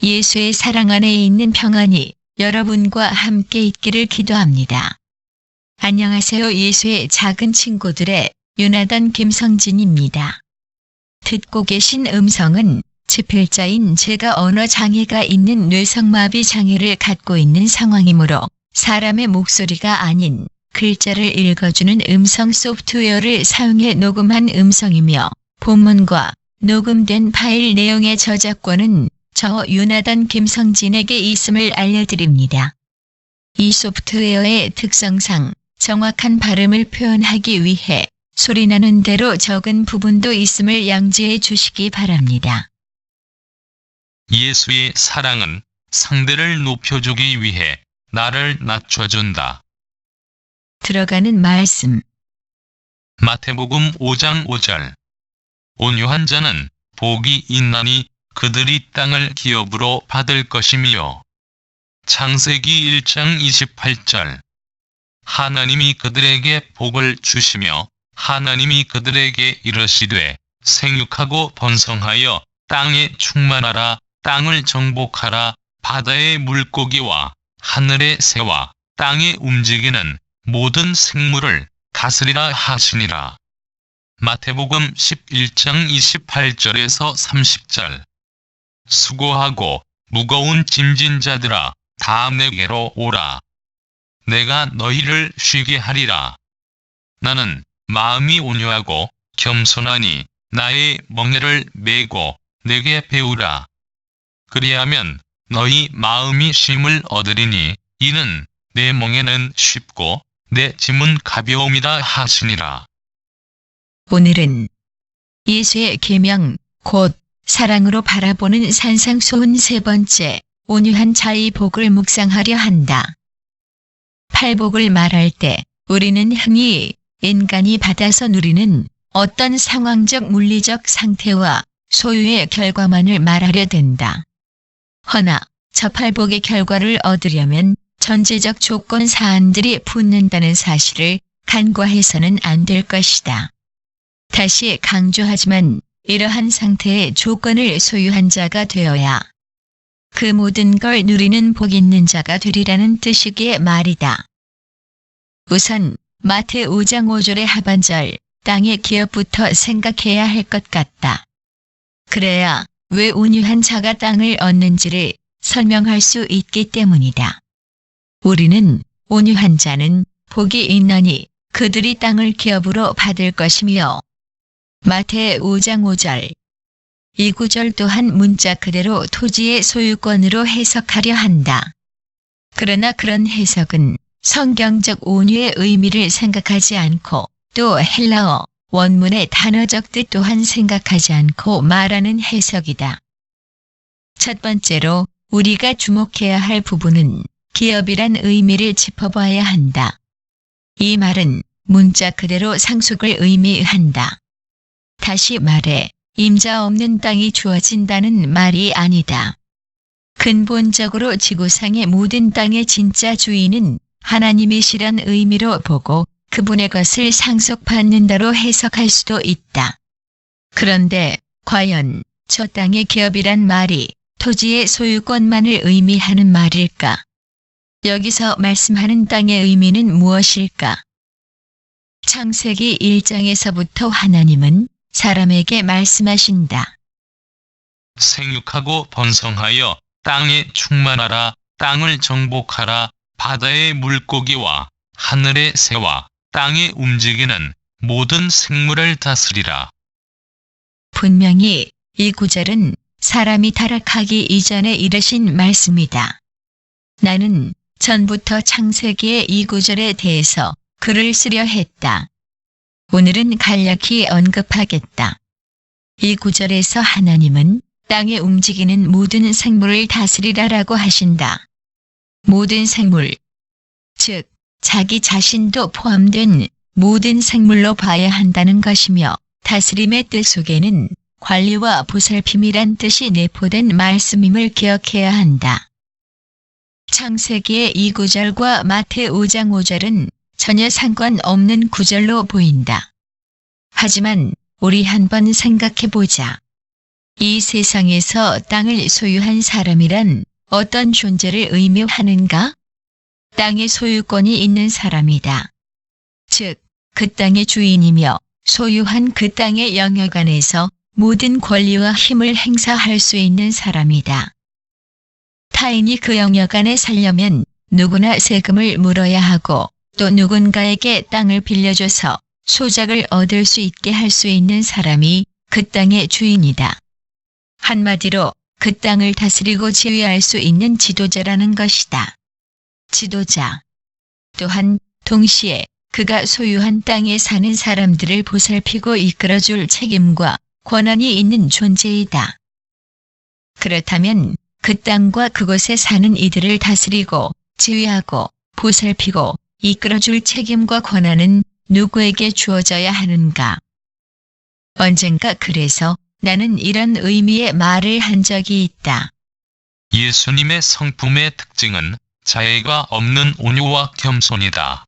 예수의 사랑 안에 있는 평안이 여러분과 함께 있기를 기도합니다. 안녕하세요. 예수의 작은 친구들의 유나단 김성진입니다. 듣고 계신 음성은 지필자인 제가 언어 장애가 있는 뇌성마비 장애를 갖고 있는 상황이므로 사람의 목소리가 아닌 글자를 읽어주는 음성 소프트웨어를 사용해 녹음한 음성이며 본문과 녹음된 파일 내용의 저작권은 저 유나단 김성진에게 있음을 알려드립니다. 이 소프트웨어의 특성상 정확한 발음을 표현하기 위해 소리나는 대로 적은 부분도 있음을 양지해 주시기 바랍니다. 예수의 사랑은 상대를 높여주기 위해 나를 낮춰준다. 들어가는 말씀. 마태복음 5장 5절. 온유한 자는 복이 있나니 그들이 땅을 기업으로 받을 것이며. 창세기 1장 28절. 하나님이 그들에게 복을 주시며 하나님이 그들에게 이르시되 생육하고 번성하여 땅에 충만하라. 땅을 정복하라. 바다의 물고기와 하늘의 새와 땅에 움직이는 모든 생물을 다스리라 하시니라. 마태복음 11장 28절에서 30절. 수고하고 무거운 짐진 자들아 다 내게로 오라. 내가 너희를 쉬게 하리라. 나는 마음이 온유하고 겸손하니 나의 멍에를 메고 내게 배우라. 그리하면 너희 마음이 쉼을 얻으리니 이는 내 멍에는 쉽고 내 짐은 가벼움이라 하시니라. 오늘은 예수의 계명 곧 사랑으로 바라보는 산상수훈 세 번째 온유한 자의 복을 묵상하려 한다. 팔복을 말할 때 우리는 흔히 인간이 받아서 누리는 어떤 상황적 물리적 상태와 소유의 결과만을 말하려 든다. 허나 저 팔복의 결과를 얻으려면 전제적 조건 사안들이 붙는다는 사실을 간과해서는 안 될 것이다. 다시 강조하지만 이러한 상태의 조건을 소유한 자가 되어야 그 모든 걸 누리는 복 있는 자가 되리라는 뜻이기에 말이다. 우선 마태 5장 5절의 하반절 땅의 기업부터 생각해야 할 것 같다. 그래야 왜 온유한 자가 땅을 얻는지를 설명할 수 있기 때문이다. 우리는 온유한 자는 복이 있나니 그들이 땅을 기업으로 받을 것이며 마태 5장 5절. 이 구절 또한 문자 그대로 토지의 소유권으로 해석하려 한다. 그러나 그런 해석은 성경적 온유의 의미를 생각하지 않고 또 헬라어 원문의 단어적 뜻 또한 생각하지 않고 말하는 해석이다. 첫 번째로 우리가 주목해야 할 부분은 기업이란 의미를 짚어봐야 한다. 이 말은 문자 그대로 상속을 의미한다. 다시 말해 임자 없는 땅이 주어진다는 말이 아니다. 근본적으로 지구상의 모든 땅의 진짜 주인은 하나님이시란 의미로 보고 그분의 것을 상속받는다로 해석할 수도 있다. 그런데 과연 저 땅의 기업이란 말이 토지의 소유권만을 의미하는 말일까? 여기서 말씀하는 땅의 의미는 무엇일까? 창세기 1장에서부터 하나님은 사람에게 말씀하신다. 생육하고 번성하여 땅에 충만하라. 땅을 정복하라. 바다의 물고기와 하늘의 새와 땅에 움직이는 모든 생물을 다스리라. 분명히 이 구절은 사람이 타락하기 이전에 이르신 말씀이다. 나는 전부터 창세기의 이 구절에 대해서 글을 쓰려 했다. 오늘은 간략히 언급하겠다. 이 구절에서 하나님은 땅에 움직이는 모든 생물을 다스리라라고 하신다. 모든 생물, 즉 자기 자신도 포함된 모든 생물로 봐야 한다는 것이며 다스림의 뜻 속에는 관리와 보살핌이란 뜻이 내포된 말씀임을 기억해야 한다. 창세기의 이 구절과 마태 5장 5절은 전혀 상관없는 구절로 보인다. 하지만 우리 한번 생각해보자. 이 세상에서 땅을 소유한 사람이란 어떤 존재를 의미하는가? 땅의 소유권이 있는 사람이다. 즉, 그 땅의 주인이며 소유한 그 땅의 영역 안에서 모든 권리와 힘을 행사할 수 있는 사람이다. 타인이 그 영역 안에 살려면 누구나 세금을 물어야 하고 또 누군가에게 땅을 빌려줘서 소작을 얻을 수 있게 할 수 있는 사람이 그 땅의 주인이다. 한마디로 그 땅을 다스리고 지휘할 수 있는 지도자라는 것이다. 지도자. 또한 동시에 그가 소유한 땅에 사는 사람들을 보살피고 이끌어줄 책임과 권한이 있는 존재이다. 그렇다면 그 땅과 그곳에 사는 이들을 다스리고 지휘하고 보살피고 이끌어줄 책임과 권한은 누구에게 주어져야 하는가? 언젠가 그래서 나는 이런 의미의 말을 한 적이 있다. 예수님의 성품의 특징은 자애가 없는 온유와 겸손이다.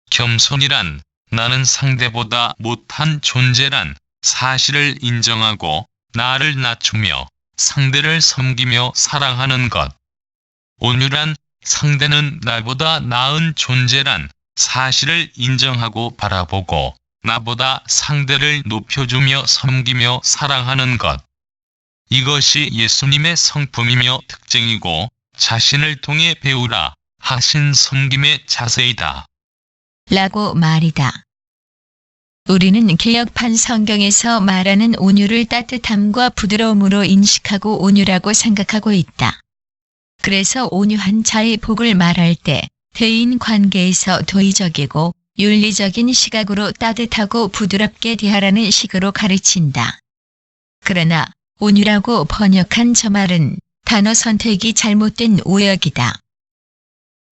겸손이란 나는 상대보다 못한 존재란 사실을 인정하고 나를 낮추며 상대를 섬기며 사랑하는 것. 온유란 상대는 나보다 나은 존재란 사실을 인정하고 바라보고 나보다 상대를 높여주며 섬기며 사랑하는 것. 이것이 예수님의 성품이며 특징이고 자신을 통해 배우라 하신 섬김의 자세이다. 라고 말이다. 우리는 개역판 성경에서 말하는 온유를 따뜻함과 부드러움으로 인식하고 온유라고 생각하고 있다. 그래서 온유한 자의 복을 말할 때 대인 관계에서 도의적이고 윤리적인 시각으로 따뜻하고 부드럽게 대하라는 식으로 가르친다. 그러나 온유라고 번역한 저 말은 단어 선택이 잘못된 오역이다.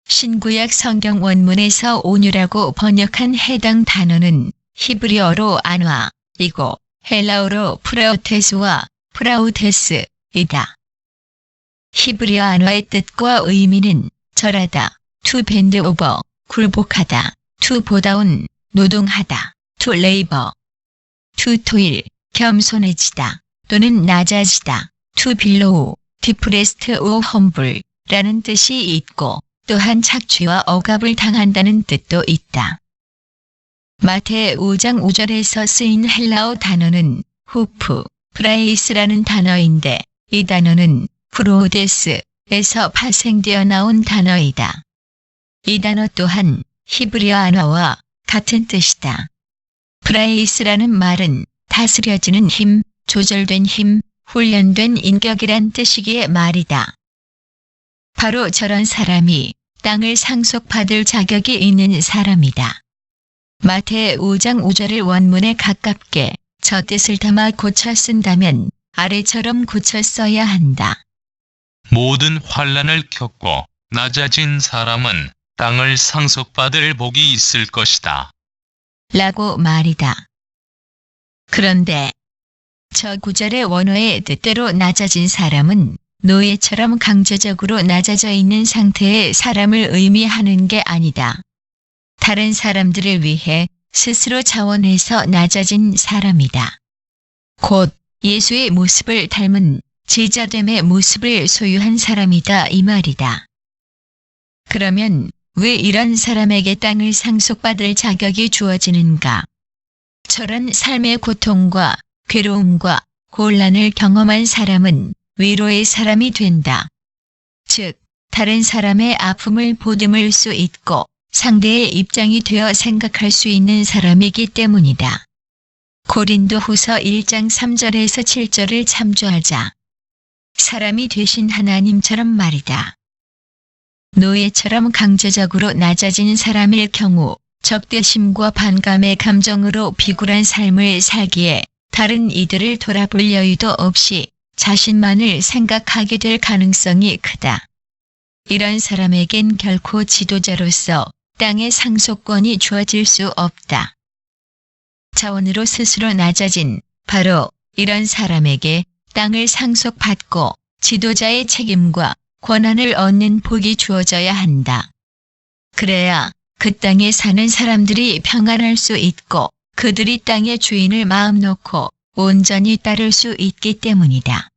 신구약 성경 원문에서 온유라고 번역한 해당 단어는 히브리어로 안화이고 헬라어로 프라우테스와 프라우테스이다. 히브리어 안화의 뜻과 의미는 절하다, to bend over, 굴복하다, to bow down, 노동하다, to labor, to toil, 겸손해지다 또는 낮아지다, to below, depressed or humble 라는 뜻이 있고 또한 착취와 억압을 당한다는 뜻도 있다. 마태 5장 5절에서 쓰인 헬라어 단어는 후프, 프라이스라는 단어인데 이 단어는 프로데스에서 파생되어 나온 단어이다. 이 단어 또한 히브리어 안화와 같은 뜻이다. 프라이스라는 말은 다스려지는 힘, 조절된 힘, 훈련된 인격이란 뜻이기에 말이다. 바로 저런 사람이 땅을 상속받을 자격이 있는 사람이다. 마태 5장 5절을 원문에 가깝게 저 뜻을 담아 고쳐 쓴다면 아래처럼 고쳐 써야 한다. 모든 환난을 겪고 낮아진 사람은 땅을 상속받을 복이 있을 것이다. 라고 말이다. 그런데 저 구절의 원어의 뜻대로 낮아진 사람은 노예처럼 강제적으로 낮아져 있는 상태의 사람을 의미하는 게 아니다. 다른 사람들을 위해 스스로 자원해서 낮아진 사람이다. 곧 예수의 모습을 닮은 제자됨의 모습을 소유한 사람이다 이 말이다. 그러면 왜 이런 사람에게 땅을 상속받을 자격이 주어지는가? 저런 삶의 고통과 괴로움과 곤란을 경험한 사람은 위로의 사람이 된다. 즉, 다른 사람의 아픔을 보듬을 수 있고 상대의 입장이 되어 생각할 수 있는 사람이기 때문이다. 고린도후서 1장 3절에서 7절을 참조하자. 사람이 되신 하나님처럼 말이다. 노예처럼 강제적으로 낮아진 사람일 경우 적대심과 반감의 감정으로 비굴한 삶을 살기에 다른 이들을 돌아볼 여유도 없이 자신만을 생각하게 될 가능성이 크다. 이런 사람에겐 결코 지도자로서 땅의 상속권이 주어질 수 없다. 자원으로 스스로 낮아진 바로 이런 사람에게 땅을 상속받고 지도자의 책임과 권한을 얻는 복이 주어져야 한다. 그래야 그 땅에 사는 사람들이 평안할 수 있고 그들이 땅의 주인을 마음 놓고 온전히 따를 수 있기 때문이다.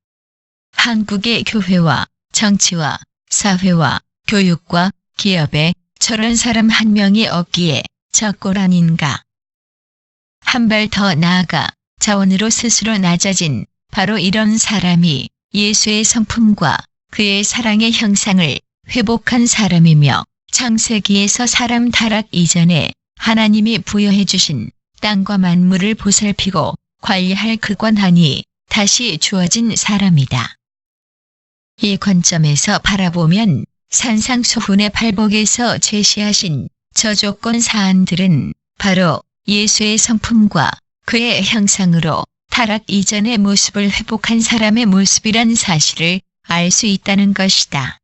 한국의 교회와 정치와 사회와 교육과 기업에 저런 사람 한 명이 없기에 적골 아닌가. 한 발 더 나아가 자원으로 스스로 낮아진 바로 이런 사람이 예수의 성품과 그의 사랑의 형상을 회복한 사람이며 창세기에서 사람 타락 이전에 하나님이 부여해 주신 땅과 만물을 보살피고 관리할 그 권한이 다시 주어진 사람이다. 이 관점에서 바라보면 산상수훈의 팔복에서 제시하신 저 조건 사안들은 바로 예수의 성품과 그의 형상으로 타락 이전의 모습을 회복한 사람의 모습이란 사실을 알 수 있다는 것이다.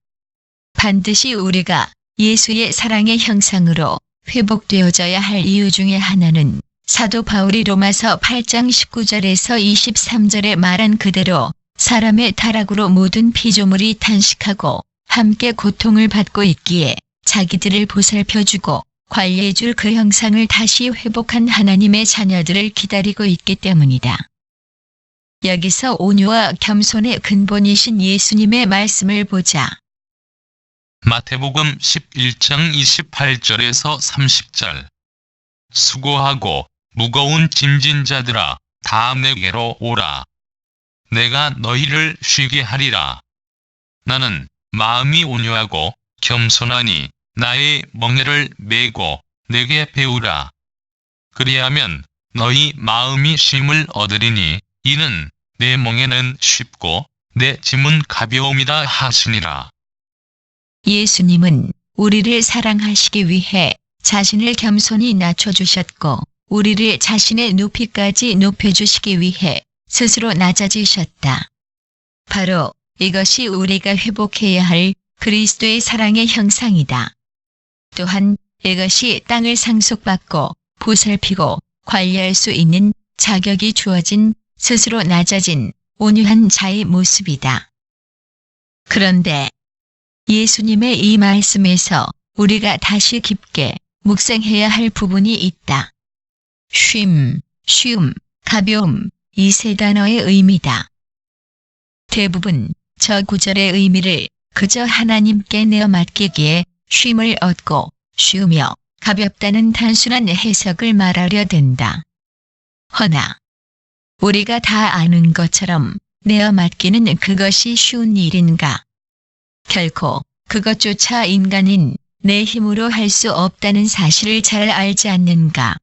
반드시 우리가 예수의 사랑의 형상으로 회복되어져야 할 이유 중에 하나는 사도 바울이 로마서 8장 19절에서 23절에 말한 그대로 사람의 타락으로 모든 피조물이 탄식하고 함께 고통을 받고 있기에 자기들을 보살펴주고 관리해줄 그 형상을 다시 회복한 하나님의 자녀들을 기다리고 있기 때문이다. 여기서 온유와 겸손의 근본이신 예수님의 말씀을 보자. 마태복음 11장 28절에서 30절. 수고하고 무거운 짐진 자들아, 다 내게로 오라. 내가 너희를 쉬게 하리라. 나는 마음이 온유하고 겸손하니 나의 멍에를 메고 내게 배우라. 그리하면 너희 마음이 쉼을 얻으리니 이는 내 멍에는 쉽고 내 짐은 가벼움이라 하시니라. 예수님은 우리를 사랑하시기 위해 자신을 겸손히 낮춰주셨고 우리를 자신의 높이까지 높여주시기 위해 스스로 낮아지셨다. 바로 이것이 우리가 회복해야 할 그리스도의 사랑의 형상이다. 또한 이것이 땅을 상속받고 보살피고 관리할 수 있는 자격이 주어진 스스로 낮아진 온유한 자의 모습이다. 그런데 예수님의 이 말씀에서 우리가 다시 깊게 묵상해야 할 부분이 있다. 쉼, 쉬움, 가벼움, 이 세 단어의 의미다. 대부분 저 구절의 의미를 그저 하나님께 내어 맡기기에 쉼을 얻고 쉬우며 가볍다는 단순한 해석을 말하려 든다. 허나 우리가 다 아는 것처럼 내어 맡기는 그것이 쉬운 일인가? 결코 그것조차 인간인 내 힘으로 할 수 없다는 사실을 잘 알지 않는가?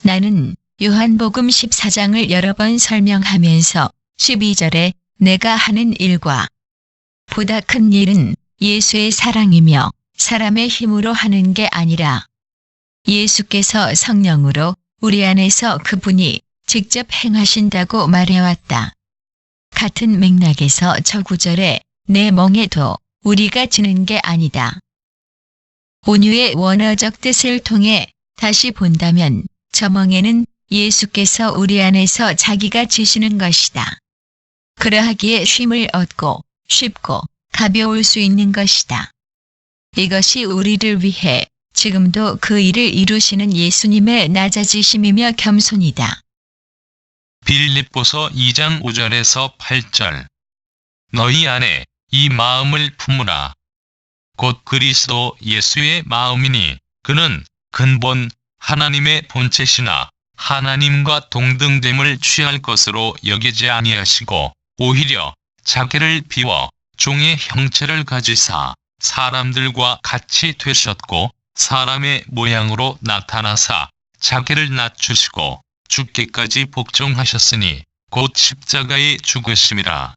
나는 요한복음 14장을 여러 번 설명하면서 12절에 내가 하는 일과 보다 큰 일은 예수의 사랑이며 사람의 힘으로 하는 게 아니라 예수께서 성령으로 우리 안에서 그분이 직접 행하신다고 말해왔다. 같은 맥락에서 저 구절에 내 멍에도 우리가 지는 게 아니다. 온유의 원어적 뜻을 통해 다시 본다면 저 멍에는 예수께서 우리 안에서 자기가 지시는 것이다. 그러하기에 쉼을 얻고 쉽고 가벼울 수 있는 것이다. 이것이 우리를 위해 지금도 그 일을 이루시는 예수님의 낮아지심이며 겸손이다. 빌립보서 2장 5절에서 8절. 너희 안에 이 마음을 품으라. 곧 그리스도 예수의 마음이니 그는 근본 하나님의 본체시나 하나님과 동등됨을 취할 것으로 여기지 아니하시고 오히려 자기를 비워 종의 형체를 가지사 사람들과 같이 되셨고 사람의 모양으로 나타나사 자기를 낮추시고 죽기까지 복종하셨으니 곧 십자가에 죽으심이라.